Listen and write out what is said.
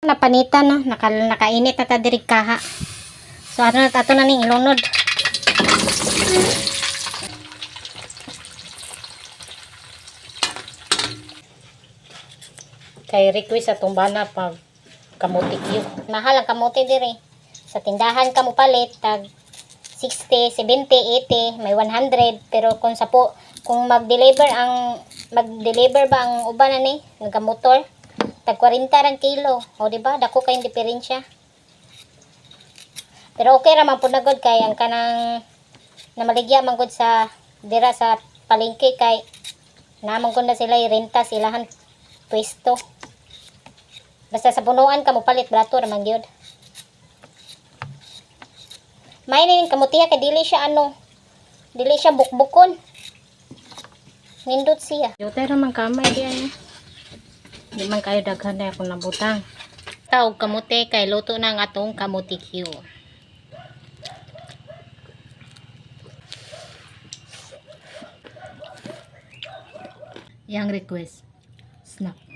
Napanitan na, nakainit na ta diri kaha. So ano na ato na ning ilunod. Kay request sa tumbana pag kamuti kyo. Mahal ang kamuti diri. Sa tindahan ka mo palit tag 60, 70, 80, may 100, pero kung kung mag-deliver ba ang uban ani nagamotor tag 40 rang kilo. O di ba? Dako kay diferensya. Pero okay ra man pud nagod kay ang kanang namaligya man gud sa dira sa palengke kay namang gud na sila irenta silahan pwesto. Basta sa punuan ka mo palit brato ra man gyud. May ning kamutiya kay dili siya bukbukon. Nindot siya. Yote ra man kamay diyan. Di man kayo daghan na akong nabutang. Taog kamuti kay luto na ang atong kamuti Q. Yang request. Snack.